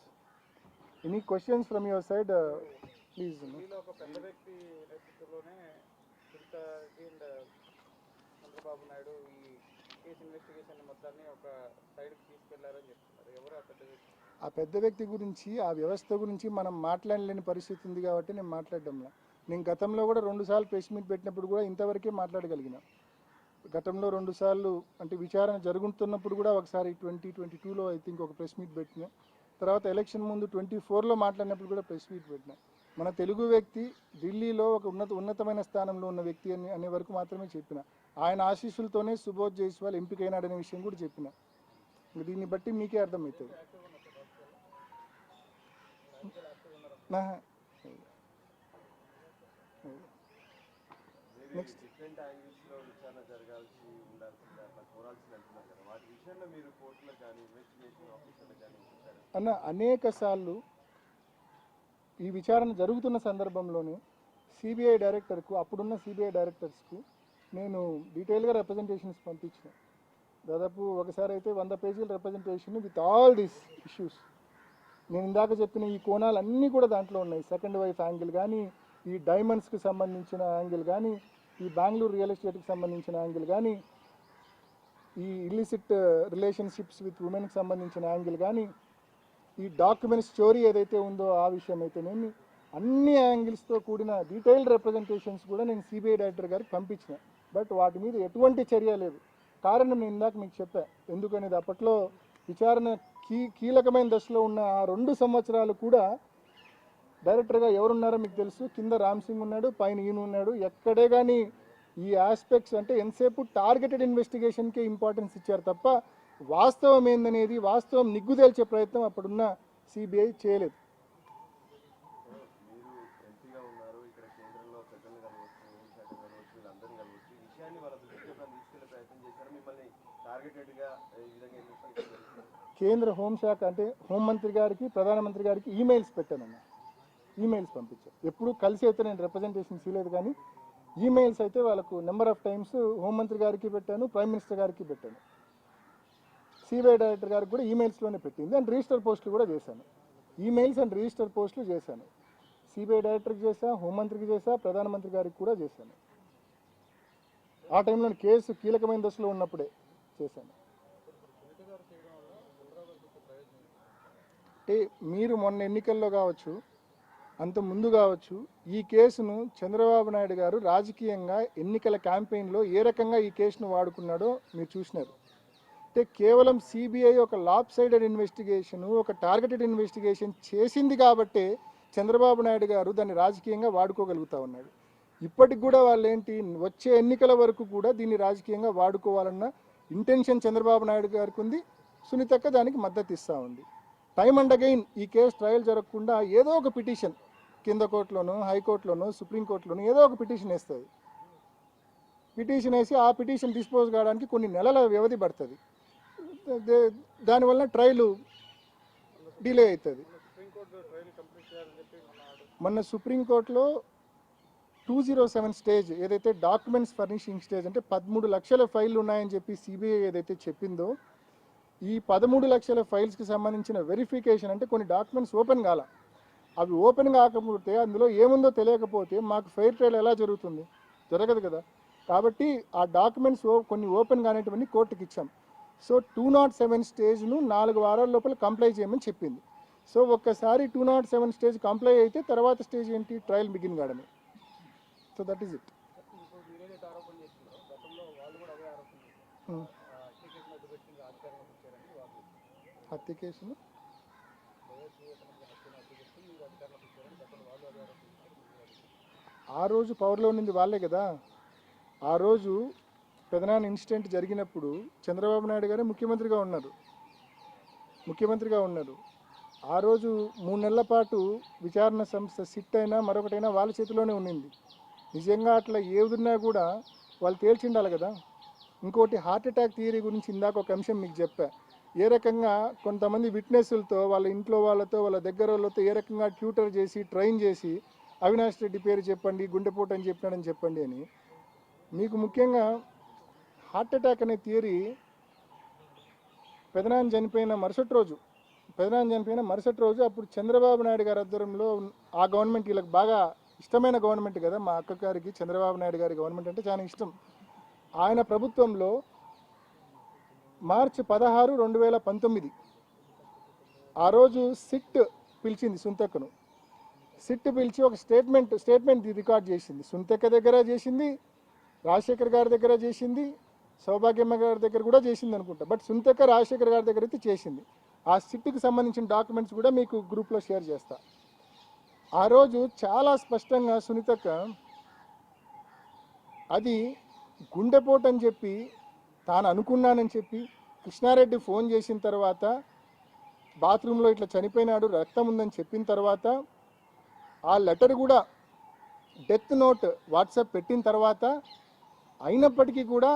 Any questions from your side please. ఢిల్లీలో ఒక పెద్ద వ్యక్తి నేతృత్వంలోనే తిరుపతి అండ్ చంద్రబాబు నాయుడు ఈ కేసు ఇన్వెస్టిగేషన్ మొత్తాన్ని ఒక సైడ్కి తీసుకెళ్లారని చెప్తున్నారు. ఎవరు ఆ పెద్ద వ్యక్తి? ఆ పెద్ద వ్యక్తి గురించి, ఆ వ్యవస్థ గురించి మనం మాట్లాడలేని పరిస్థితి ఉంది కాబట్టి నేను మాట్లాడడంలా. నేను గతంలో కూడా 2 సార్లు ప్రెస్ మీట్ పెట్టినప్పుడు కూడా ఇంతవరకే మాట్లాడగలిగిన. గతంలో 2 సార్లు అంటే విచారణ జరుగుతున్నప్పుడు కూడా ఒకసారి 2022లో ఐ థింక్ ఒక ప్రెస్ మీట్ పెట్టిన. తర్వాత ఎలక్షన్ ముందు 24లో మాట్లాడినప్పుడు కూడా ప్రెస్ మీట్ పెట్టిన. మన తెలుగు వ్యక్తి ఢిల్లీలో ఒక ఉన్నతమైన స్థానంలో ఉన్న వ్యక్తి అనే వరకు మాత్రమే చెప్పిన. ఆయన ఆశీస్సులతోనే సుబోధ్ జైస్వాల్ ఎంపికైనాడనే విషయం కూడా చెప్పిన. దీన్ని బట్టి మీకే అర్థమవుతుంది. నెక్స్ట్ డిఫరెంట్ యాంగిల్స్లో విచారణ జరగాల్సి ఉండాల్సింది అట్లా కోరాల్సింది అంటున్నారు కదా, వాటి విషయంలో మీరు కోర్టులకు కానీ ఇన్వెస్టిగేషన్ ఆఫీసర్లకు కానీ చెప్పారు అన్న. అనేక సార్లు ఈ విచారణ జరుగుతున్న సందర్భంలోనే సిబిఐ డైరెక్టర్కు, అప్పుడున్న సిబిఐ డైరెక్టర్స్కు నేను డీటెయిల్గా రిప్రజెంటేషన్స్ పంపించిన. దాదాపు ఒకసారి అయితే 100 పేజీల representation with all these issues. నేను ఇందాక చెప్పిన ఈ కోణాలన్నీ కూడా దాంట్లో ఉన్నాయి. సెకండ్ వైఫ్ యాంగిల్ కానీ, ఈ డైమండ్స్కి సంబంధించిన యాంగిల్ కానీ, ఈ బెంగళూరు రియల్ ఎస్టేట్కి సంబంధించిన యాంగిల్ కానీ, ఈ ఇల్లిసిట్ రిలేషన్షిప్స్ విత్ ఉమెన్కి సంబంధించిన యాంగిల్ కానీ, ఈ డాక్యుమెంట్ స్టోరీ ఏదైతే ఉందో ఆ విషయం అయితేనేమి, అన్ని యాంగిల్స్తో కూడిన డీటెయిల్డ్ రిప్రజెంటేషన్స్ కూడా నేను సిబిఐ డైరెక్టర్ గారికి పంపించిన. బట్ వాటి మీద ఎటువంటి చర్య లేదు. కారణం నేను ఇందాక మీకు చెప్పా ఎందుకనేది. అప్పట్లో విచారణ కీలకమైన దశలో ఉన్న ఆ 2 సంవత్సరాలు కూడా డైరెక్టర్గా ఎవరున్నారో మీకు తెలుసు. కింద రామ్ సింగ్ ఉన్నాడు, పైన ఈయన ఉన్నాడు. ఎక్కడే కానీ ఈ ఆస్పెక్ట్స్ అంటే ఎంతసేపు టార్గెటెడ్ ఇన్వెస్టిగేషన్కే ఇంపార్టెన్స్ ఇచ్చారు తప్ప వాస్తవం ఏందనేది, వాస్తవం నిగ్గు తేల్చే ప్రయత్నం అప్పుడున్న సిబిఐ చేయలేదు. మీరు ఎంపీగా ఉన్నారు, ఇక్కడ కేంద్రంలో పెద్దలు కలవచ్చు, హోంశాఖ కలవచ్చు, వీళ్ళందరినీ కలవచ్చు, ఈ విషయాన్ని వాళ్ళ దృష్టికి తీసుకెళ్లే ప్రయత్నం చేశారు. మిమ్మల్ని టార్గెటెడ్గా ఈ విధంగా ఇన్వెస్టిగేషన్ కేంద్ర హోంశాఖ అంటే హోంమంత్రి గారికి, ప్రధానమంత్రి గారికి ఈమెయిల్స్ పెట్టానన్న. ఈమెయిల్స్ పంపించాను. ఎప్పుడు కలిసి అయితే నేను రిప్రజెంటేషన్స్ ఇవ్వలేదు, కానీ ఈమెయిల్స్ అయితే వాళ్ళకు నెంబర్ ఆఫ్ టైమ్స్ హోంమంత్రి గారికి పెట్టాను, ప్రైమ్ మినిస్టర్ గారికి పెట్టాను, సిబిఐ డైరెక్టర్ గారికి కూడా ఈమెయిల్స్లోనే పెట్టింది. అండ్ రిజిస్టర్ పోస్టులు కూడా చేశాను. ఈమెయిల్స్ అండ్ రిజిస్టర్ పోస్టులు చేశాను. సిబిఐ డైరెక్టర్కి చేశా, హోంమంత్రికి చేశా, ప్రధానమంత్రి గారికి కూడా చేశాను. ఆ టైంలో కేసు కీలకమైన దశలో ఉన్నప్పుడే చేశాను. అంటే మీరు మొన్న ఎన్నికల్లో కావచ్చు, అంత ముందు కావచ్చు, ఈ కేసును చంద్రబాబు నాయుడు గారు రాజకీయంగా ఎన్నికల క్యాంపెయిన్లో ఏ రకంగా ఈ కేసును వాడుకున్నాడో మీరు చూసినారు. అంటే కేవలం సిబిఐ ఒక లాప్ సైడెడ్ ఇన్వెస్టిగేషను, ఒక టార్గెటెడ్ ఇన్వెస్టిగేషన్ చేసింది కాబట్టే చంద్రబాబు నాయుడు గారు దాన్ని రాజకీయంగా వాడుకోగలుగుతూ ఉన్నాడు. ఇప్పటికి కూడా వాళ్ళు ఏంటి, వచ్చే ఎన్నికల వరకు కూడా దీన్ని రాజకీయంగా వాడుకోవాలన్న ఇంటెన్షన్ చంద్రబాబు నాయుడు గారికి ఉంది. సునీతక్క దానికి మద్దతు ఇస్తూ ఉంది. టైమ్ అండ్ అగైన్ ఈ కేసు ట్రయల్ జరగకుండా ఏదో ఒక పిటిషన్ కింద కోర్టులోనో, హైకోర్టులోనో, సుప్రీంకోర్టులోనో ఏదో ఒక పిటిషన్ వేస్తుంది. పిటిషన్ వేసి ఆ పిటిషన్ డిస్పోజ్ కావడానికి కొన్ని నెలల వ్యవధి పడుతుంది. దానివల్ల ట్రయల్ డిలే అవుతుంది. మొన్న సుప్రీంకోర్టులో 207 స్టేజ్ ఏదైతే డాక్యుమెంట్స్ ఫర్నిషింగ్ స్టేజ్ అంటే 13 లక్షల ఫైళ్ళు ఉన్నాయని చెప్పి సిబిఐ ఏదైతే చెప్పిందో, ఈ 13 లక్షల ఫైల్స్కి సంబంధించిన వెరిఫికేషన్ అంటే కొన్ని డాక్యుమెంట్స్ ఓపెన్ కాల. అవి ఓపెన్ కాకపోతే అందులో ఏముందో తెలియకపోతే మాకు ఫెయిర్ ట్రయల్ ఎలా జరుగుతుంది? జరగదు కదా. కాబట్టి ఆ డాక్యుమెంట్స్ కొన్ని ఓపెన్ కానిటువంటి కోర్టుకి ఇచ్చాం. సో 207 స్టేజ్ను 4 వారాల లోపల కంప్లై చేయమని చెప్పింది. సో ఒక్కసారి 207 స్టేజ్ కంప్లై అయితే తర్వాత స్టేజ్ ఏంటి, ట్రయల్ బిగిన్ కావడమే. So that is it. హత్య కేసును ఆ రోజు పవర్లో ఉన్నది వాళ్ళే కదా. ఆ రోజు పెదనాన్న ఇన్సిడెంట్ జరిగినప్పుడు చంద్రబాబు నాయుడు గారే ముఖ్యమంత్రిగా ఉన్నారు. ఆ రోజు 3 నెలల పాటు విచారణ సంస్థ సిట్ అయినా మరొకటైనా వాళ్ళ చేతిలోనే ఉన్నింది. నిజంగా అట్లా ఏదున్నా కూడా వాళ్ళు తేల్చిండాలి కదా. ఇంకోటి హార్ట్ అటాక్ థియరీ గురించి ఇందాక ఒక అంశం మీకు చెప్పా. ఏ రకంగా కొంతమంది విట్నెస్లతో, వాళ్ళ ఇంట్లో వాళ్ళతో, వాళ్ళ దగ్గర వాళ్ళతో ఏ రకంగా ట్యూటర్ చేసి, ట్రైన్ చేసి అవినాష్ రెడ్డి పేరు చెప్పండి, గుండెపోటు అని చెప్పినాడని చెప్పండి అని. మీకు ముఖ్యంగా హార్ట్ అటాక్ అనే థియరీ పెదనాన్న చనిపోయిన మరుసటి రోజు పెదనాన్న చనిపోయిన మరుసటి రోజు అప్పుడు చంద్రబాబు నాయుడు గారి ఆధ్వర్యంలో ఆ గవర్నమెంట్ వీళ్ళకి బాగా ఇష్టమైన గవర్నమెంట్ కదా, మా అక్క గారికి చంద్రబాబు నాయుడు గారి గవర్నమెంట్ అంటే చాలా ఇష్టం. ఆయన ప్రభుత్వంలో మార్చి 16, 2019 ఆ రోజు సిట్ పిలిచింది సుంతక్కను. సిట్ పిలిచి ఒక స్టేట్మెంట్ రికార్డ్ చేసింది. సుంతక్క దగ్గర చేసింది, రాజశేఖర్ గారి దగ్గర చేసింది, సౌభాగ్యమ్మ గారి దగ్గర కూడా చేసింది అనుకుంటా. బట్ సుంతక్క రాజశేఖర్ గారి దగ్గర అయితే చేసింది. ఆ సిట్కి సంబంధించిన డాక్యుమెంట్స్ కూడా మీకు గ్రూప్లో షేర్ చేస్తా. ఆ రోజు చాలా స్పష్టంగా సునీతక్క అది గుండెపోటు అని చెప్పి తాను అనుకున్నానని చెప్పి, కృష్ణారెడ్డి ఫోన్ చేసిన తర్వాత బాత్రూంలో ఇట్లా చనిపోయినాడు రక్తం ఉందని చెప్పిన తర్వాత ఆ లెటర్ కూడా డెత్ నోట్ వాట్సాప్ పెట్టిన తర్వాత అయినప్పటికీ కూడా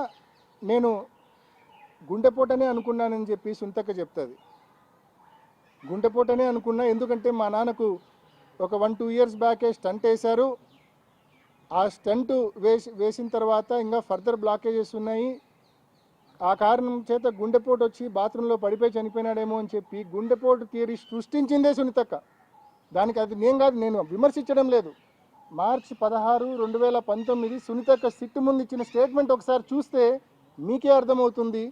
నేను గుండెపోటనే అనుకున్నానని చెప్పి సునీతక్క చెప్తుంది. గుండెపోటనే అనుకున్నా, ఎందుకంటే మా నాన్నకు ఒక 1-2 years బ్యాకే స్టంట్ వేశారు. ఆ స్టంట్ వేసిన తర్వాత ఇంకా ఫర్దర్ బ్లాకేజెస్ ఉన్నాయి. ఆ కారణం చేత గుండెపోటు వచ్చి బాత్రూంలో పడిపోయి చనిపోయినాడేమో అని చెప్పి గుండెపోటు థియరీ సృష్టించిందే సునీతక్క. దానికి అది నేను విమర్శించడం లేదు. మార్చి 16, 2019 సునీతక్క సిట్టు ముందు ఇచ్చిన స్టేట్మెంట్ ఒకసారి చూస్తే మీకే అర్థమవుతుంది.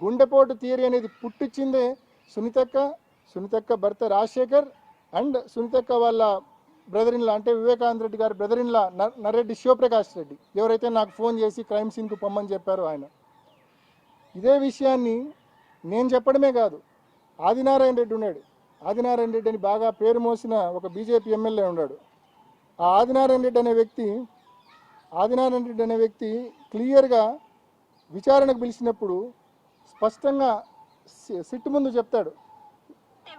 గుండెపోటు థియరీ అనేది పుట్టించిందే సునీతక్క భర్త రాజశేఖర్ అండ్ సునీతక్క వాళ్ళ బ్రదర్ ఇన్లా, అంటే వివేకానంద రెడ్డి గారి బ్రదర్ ఇన్లా నర్రెడ్డి శివప్రకాష్ రెడ్డి, ఎవరైతే నాకు ఫోన్ చేసి క్రైమ్ సీన్కు పొమ్మని చెప్పారో ఆయన. ఇదే విషయాన్ని నేను చెప్పడమే కాదు, ఆదినారాయణ రెడ్డి ఉన్నాడు. ఆదినారాయణ రెడ్డి అని బాగా పేరు మోసిన ఒక బీజేపీ ఎమ్మెల్యే ఉన్నాడు. ఆ ఆదినారాయణ రెడ్డి అనే వ్యక్తి క్లియర్గా విచారణకు పిలిచినప్పుడు స్పష్టంగా సిట్ ముందు చెప్తాడు.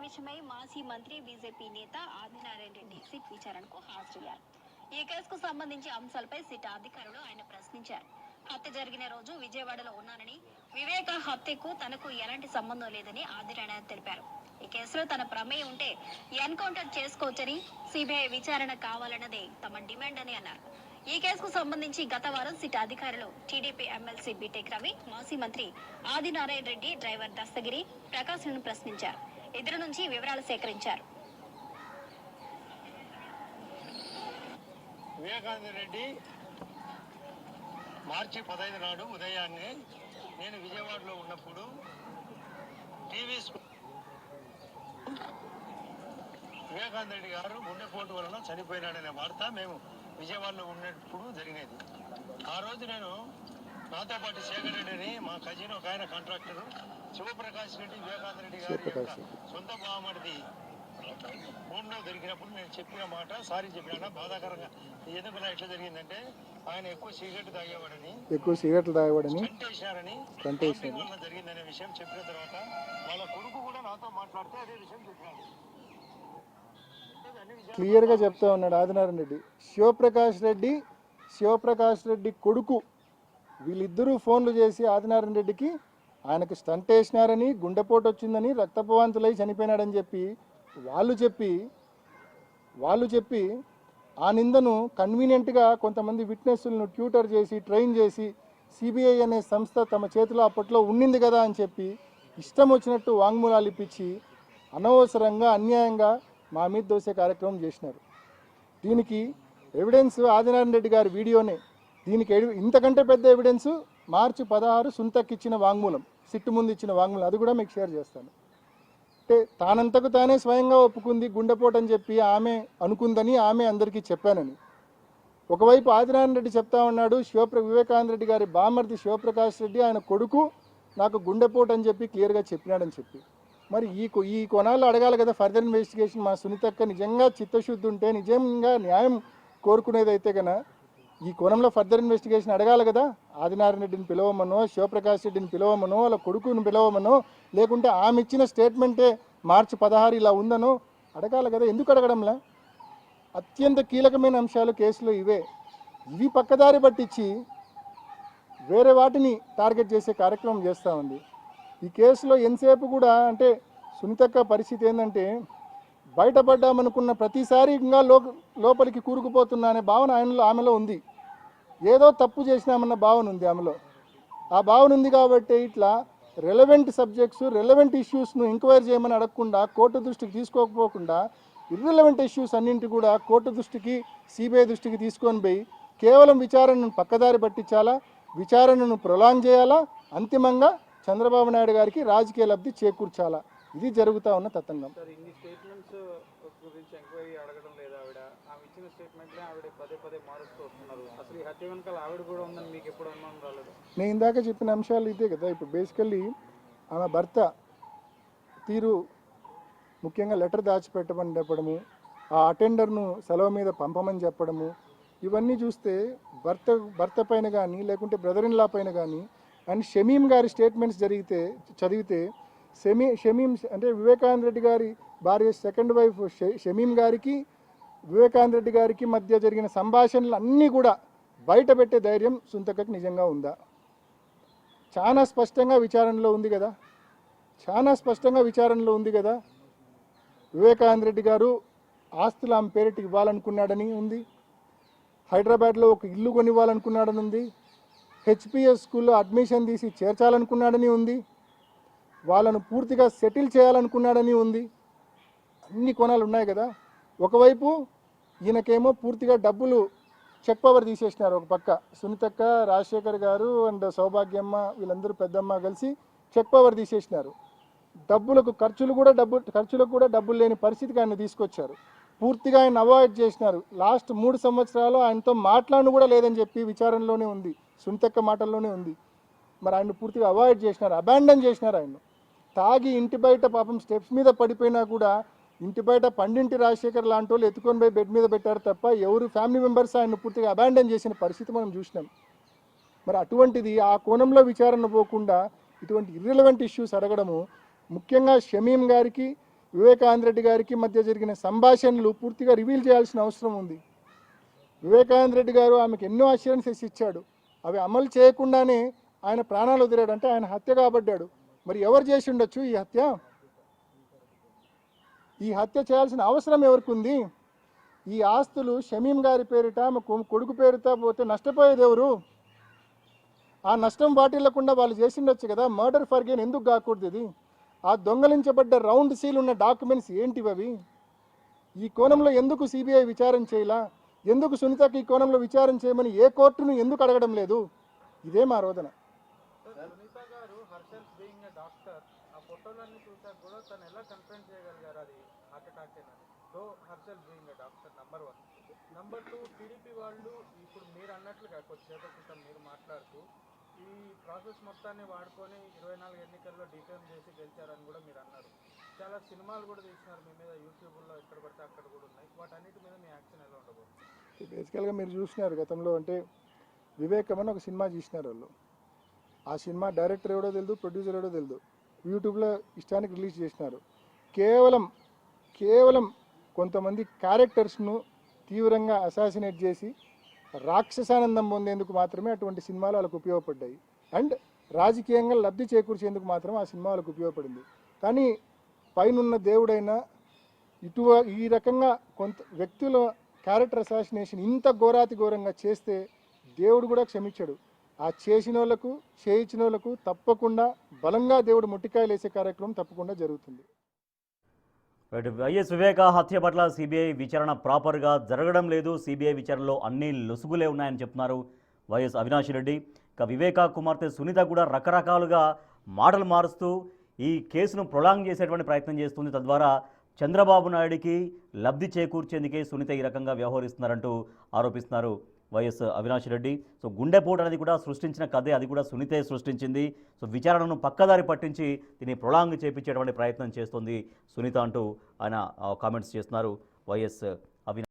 విషయమై మాజీ మంత్రి బీజేపీ నేత ఆదినారాయణ రెడ్డి సిట్ విచారణకు హాజరయ్యారు. ఈ కేసుకు సంబంధించి అంశాలపై సిట్ అధికారులు ఆయన ప్రశ్నించారు. హత్య జరిగిన రోజు విజయవాడలో ఉన్నానని, వివేక హత్యకు తనకు ఎలాంటి సంబంధం లేదని ఆదినారాయణ తెలిపారు. ఈ కేసులో తన ప్రమేయం ఉంటే ఎన్కౌంటర్ చేసుకోవచ్చని, సిబిఐ విచారణ కావాలన్నదే తమ డిమాండ్ అని అన్నారు. ఈ కేసుకు సంబంధించి గత వారం సిట్ అధికారులు టీడీపీ ఎమ్మెల్సీ బీటెక్ రవి, మాజీ మంత్రి ఆదినారాయణ రెడ్డి డ్రైవర్ దస్తగిరి ప్రకాశ్ను ప్రశ్నించారు. ఇద్దరు నుంచి వివరాలు సేకరించారు. వివేకానంద రెడ్డి మార్చి 15 నాడు ఉదయాన్నే నేను విజయవాడలో ఉన్నప్పుడు టీవీ వివేకానంద రెడ్డి గారు గుండెపోటు వలన చనిపోయినాడనే వార్త మేము విజయవాడలో ఉన్నప్పుడు జరిగినది. ఆ రోజు నేను నాతో పాటు శేఖర్ రెడ్డి అని మా కజిన్ ఒక ఆయన కాంట్రాక్టరు, శివప్రకాష్ రెడ్డి వివేకానంద రెడ్డి గారి యొక్క సొంత బావమరిది ఫోన్లో దొరికినప్పుడు నేను చెప్పిన మాట సారీ చెప్పినా బాధాకరంగా ఎందుకు ఎట్లా జరిగిందంటే ఆయన ఎక్కువ సిగరెట్లు తాగేవాడని వల్ల జరిగిందనే విషయం చెప్పిన తర్వాత వాళ్ళ కొడుకు కూడా నాతో మాట్లాడితే అదే విషయం చెప్పినాడు. క్లియర్గా చెప్తా ఉన్నాడు ఆదినారాయణ రెడ్డి. శివప్రకాష్ రెడ్డి కొడుకు వీళ్ళిద్దరూ ఫోన్లు చేసి ఆదినారాయణ రెడ్డికి ఆయనకు స్టంట్ వేసినారని, గుండెపోటు వచ్చిందని, రక్తపవాంతులై చనిపోయినాడని చెప్పి వాళ్ళు చెప్పి ఆ నిందను కన్వీనియంట్గా కొంతమంది విట్నెస్లను ట్యూటర్ చేసి ట్రైన్ చేసి సిబిఐ అనే సంస్థ తమ చేతిలో అప్పట్లో ఉండింది కదా అని చెప్పి ఇష్టం వచ్చినట్టు వాంగ్మూలాలు ఇప్పించి అనవసరంగా అన్యాయంగా మా మీద దోసే కార్యక్రమం చేసినారు. దీనికి ఎవిడెన్స్ ఆదినారాయణ రెడ్డి గారి వీడియోనే. దీనికి ఇంతకంటే పెద్ద ఎవిడెన్స్ మార్చి 16 సునీతక్క ఇచ్చిన వాంగ్మూలం, సిట్టు ముందు ఇచ్చిన వాంగ్మూలం. అది కూడా మీకు షేర్ చేస్తాను. అంటే తానంతకు తానే స్వయంగా ఒప్పుకుంది గుండెపోటు అని చెప్పి ఆమె అనుకుందని, ఆమె అందరికీ చెప్పానని. ఒకవైపు ఆదినారాయణ రెడ్డి చెప్తా ఉన్నాడు, వివేకానంద రెడ్డి గారి బామర్ది శివప్రకాష్ రెడ్డి ఆయన కొడుకు నాకు గుండెపోటు అని చెప్పి క్లియర్గా చెప్పినాడని చెప్పి. మరి ఈ కోణాల్లో అడగాలి కదా ఫర్దర్ ఇన్వెస్టిగేషన్. మా సునీతక్క నిజంగా చిత్తశుద్ధి ఉంటే, నిజంగా న్యాయం కోరుకునేదైతే కన్నా ఈ కోణంలో ఫర్దర్ ఇన్వెస్టిగేషన్ అడగాలి కదా. ఆదినారాయణ రెడ్డిని పిలవమనో, శివప్రకాష్ రెడ్డిని పిలవమనో, వాళ్ళ కొడుకుని పిలవమనో, లేకుంటే ఆమె ఇచ్చిన స్టేట్మెంటే మార్చి 16 ఇలా ఉందనో అడగాలి కదా. ఎందుకు అడగడంలా? అత్యంత కీలకమైన అంశాలు కేసులో ఇవే. ఇవి పక్కదారి పట్టించి వేరే వాటిని టార్గెట్ చేసే కార్యక్రమం చేస్తూ ఉంది. ఈ కేసులో ఎంతసేపు కూడా అంటే సునీతక్క పరిస్థితి ఏంటంటే బయటపడ్డామనుకున్న ప్రతిసారి ఇంకా లోపలికి కూరుకుపోతున్నా అనే భావన ఆమెలో ఉంది. ఏదో తప్పు చేసినామన్న భావన ఉంది ఆమెలో. ఆ భావన ఉంది కాబట్టి ఇట్లా రెలవెంట్ సబ్జెక్ట్స్ రెలవెంట్ ఇష్యూస్ను ఎంక్వైరీ చేయమని అడగకుండా కోర్టు దృష్టికి తీసుకోకపోకుండా ఇర్రెలవెంట్ ఇష్యూస్ అన్నింటి కూడా కోర్టు దృష్టికి సిబిఐ దృష్టికి తీసుకొని పోయి కేవలం విచారణను పక్కదారి పట్టించాలా, విచారణను ప్రొలాంగ్ చేయాలా, అంతిమంగా చంద్రబాబు నాయుడు గారికి రాజకీయ లబ్ధి చేకూర్చాలా. ఇది జరుగుతూ ఉన్న తతంగం. సార్ ఇన్ని స్టేట్మెంట్స్ గురించి ఎంక్వైరీ అడగడం లేదా ఆవిడ? ఆమె ఇచ్చిన స్టేట్మెంట్లే ఆవిడ పదే పదే మారుస్తూ వస్తున్నారు. అసలు ఈ హత్య వెనకాల ఆవిడ కూడా ఉందని మీకు ఎప్పుడు అనుమానం రాలేదు? నేను ఇందాక చెప్పిన అంశాలు ఇదే కదా. ఇప్పుడు బేసికల్లీ ఆమె భర్త తీరు, ముఖ్యంగా లెటర్ దాచిపెట్టమని చెప్పడము, ఆ అటెండర్ను సెలవు మీద పంపమని చెప్పడము, ఇవన్నీ చూస్తే భర్త పైన కానీ లేకుంటే బ్రదర్ ఇన్ లా పైన కానీ అండ్ షమీం గారి స్టేట్మెంట్స్ చదివితే షమీం అంటే వివేకానంద రెడ్డి గారి భార్య సెకండ్ వైఫ్ షమీం గారికి వివేకానంద రెడ్డి గారికి మధ్య జరిగిన సంభాషణలు అన్నీ కూడా బయట పెట్టే ధైర్యం సునీతక్కకి నిజంగా ఉందా? చాలా స్పష్టంగా విచారణలో ఉంది కదా, వివేకానంద రెడ్డి గారు ఆస్తులు ఆమె పేరిట ఇవ్వాలనుకున్నాడని ఉంది, హైదరాబాద్లో ఒక ఇల్లు కొనివ్వాలనుకున్నాడని ఉంది, హెచ్పిఎస్ స్కూల్లో అడ్మిషన్ తీసి చేర్చాలనుకున్నాడని ఉంది, వాళ్ళను పూర్తిగా సెటిల్ చేయాలనుకున్నాడని ఉంది. అన్ని కోణాలు ఉన్నాయి కదా. ఒకవైపు ఈయనకేమో పూర్తిగా డబ్బులు చెక్ పవర్ తీసేసినారు. ఒక పక్క సునీతక్క, రాజశేఖర్ గారు అండ్ సౌభాగ్యమ్మ వీళ్ళందరూ పెద్దమ్మ కలిసి చెక్ పవర్ తీసేసినారు. ఖర్చులకు కూడా డబ్బులు లేని పరిస్థితికి ఆయన తీసుకొచ్చారు. పూర్తిగా ఆయన అవాయిడ్ చేసినారు. లాస్ట్ 3 సంవత్సరాలు ఆయనతో మాట్లాడను కూడా లేదని చెప్పి విచారణలోనే ఉంది, సునీతక్క మాటల్లోనే ఉంది. మరి ఆయన పూర్తిగా అవాయిడ్ చేసినారు, అబాండన్ చేసినారు. ఆయన తాగి ఇంటి బయట పాపం స్టెప్స్ మీద పడిపోయినా కూడా ఇంటి బయట పండింటి రాజశేఖర్ లాంటి వాళ్ళు ఎత్తుకొని పోయి బెడ్ మీద పెట్టారు తప్ప ఎవరు ఫ్యామిలీ మెంబర్స్ ఆయన పూర్తిగా అబాండన్ చేసిన పరిస్థితి మనం చూసినాం. మరి అటువంటిది ఆ కోణంలో విచారణ పోకుండా ఇటువంటి ఇర్రెలవెంట్ ఇష్యూస్ అడగడము, ముఖ్యంగా షమీం గారికి వివేకానంద రెడ్డి గారికి మధ్య జరిగిన సంభాషణలు పూర్తిగా రివీల్ చేయాల్సిన అవసరం ఉంది. వివేకానంద రెడ్డి గారు ఆమెకు ఎన్నో అష్యూరెన్సెస్ ఇచ్చాడు, అవి అమలు చేయకుండానే ఆయన ప్రాణాలు వదిలాడు. అంటే ఆయన హత్య కాబడ్డాడు. మరి ఎవరు చేసి ఉండొచ్చు ఈ హత్య చేయాల్సిన అవసరం ఎవరికి ఉంది? ఈ ఆస్తులు షమీం గారి పేరిట ఆమె కొడుకు పేరుతో పోతే నష్టపోయేది ఎవరు? ఆ నష్టం వాటిల్లకుండా వాళ్ళు చేసి ఉండొచ్చు కదా. మర్డర్ ఫర్ గెయిన్ ఎందుకు కాకూడదు? ఇది ఆ దొంగలించబడ్డ రౌండ్ సీల్ ఉన్న డాక్యుమెంట్స్ ఏంటివి? ఈ కోణంలో ఎందుకు సిబిఐ విచారణ చేయాలా? ఎందుకు సునీతకి ఈ కోణంలో విచారణ చేయమని ఏ కోర్టును ఎందుకు అడగడం లేదు? ఇదే మా రోదన. సునీత గారు హర్షల్ బీయింగ్ ఎ డాక్టర్, ఆ ఫోటోలన్నీ చూసాక కూడా తను ఎలా కన్ఫర్మ్ చేయగలిగారు అది హార్ట్ అటాక్ అని? So Harshal being a doctor number 1. Number 2, TDP వాళ్ళు ఇప్పుడు మీరు అన్నట్లుగా కొద్దిసేపటి క్రితం మీరు మాట్లాడుతూ ఈ ప్రాసెస్ మొత్తాన్ని వాడుకొని 24 ఎన్నికల్లో డిఫేమ్ చేసి గెలిచారని కూడా మీరు అన్నారు. చాలా సినిమాలు కూడా తీసినారు మీ మీద, యూట్యూబ్లో ఎక్కడ పడితే అక్కడ కూడా ఉన్నాయి. వాటన్నిటి మీద మీ యాక్షన్ ఎలా ఉండబోతుంది? బేసికల్గా మీరు చూసినారు గతంలో, అంటే వివేకం అని ఒక సినిమా తీసినారు వాళ్ళు. ఆ సినిమా డైరెక్టర్ ఎవడో తెలియదు, ప్రొడ్యూసర్ ఎవడో తెలియదు, యూట్యూబ్లో ఇష్టానికి రిలీజ్ చేసినారు. కేవలం కొంతమంది క్యారెక్టర్స్ను తీవ్రంగా అసాసినేట్ చేసి రాక్షసానందం పొందేందుకు మాత్రమే అటువంటి సినిమాలు వాళ్ళకు ఉపయోగపడ్డాయి. అండ్ రాజకీయంగా లబ్ధి చేకూర్చేందుకు మాత్రం ఆ సినిమా వాళ్ళకు ఉపయోగపడింది. కానీ పైనున్న దేవుడైనా ఈ రకంగా కొంత వ్యక్తుల క్యారెక్టర్ అసాసినేషన్ ఇంత ఘోరాతి ఘోరంగా చేస్తే దేవుడు కూడా క్షమించడు. ఆ చేసిన వాళ్ళకు చేయించిన వాళ్ళకు తప్పకుండా బలంగా దేవుడు ముట్టికాయలు వేసే కార్యక్రమం తప్పకుండా జరుగుతుంది. వైఎస్ వివేక హత్య పట్ల సిబిఐ విచారణ ప్రాపర్గా జరగడం లేదు, సిబిఐ విచారణలో అన్ని లొసుగులే ఉన్నాయని చెప్తున్నారు వైఎస్ అవినాష్ రెడ్డి. ఇక వివేక కుమార్తె సునీత కూడా రకరకాలుగా మాటలు మారుస్తూ ఈ కేసును ప్రొలాంగ్ చేసేటువంటి ప్రయత్నం చేస్తుంది. తద్వారా చంద్రబాబు నాయుడికి లబ్ధి చేకూర్చేందుకే సునీత ఈ రకంగా వ్యవహరిస్తున్నారంటూ ఆరోపిస్తున్నారు వైఎస్ అవినాష్ రెడ్డి. సో గుండెపోటు అనేది కూడా సృష్టించిన కథే, అది కూడా సునీతే సృష్టించింది. సో విచారణను పక్కదారి పట్టించి దీన్ని ప్రొలాంగ్ చేపించేటువంటి ప్రయత్నం చేస్తుంది సునీత అంటూ ఆయన కామెంట్స్ చేస్తున్నారు వైఎస్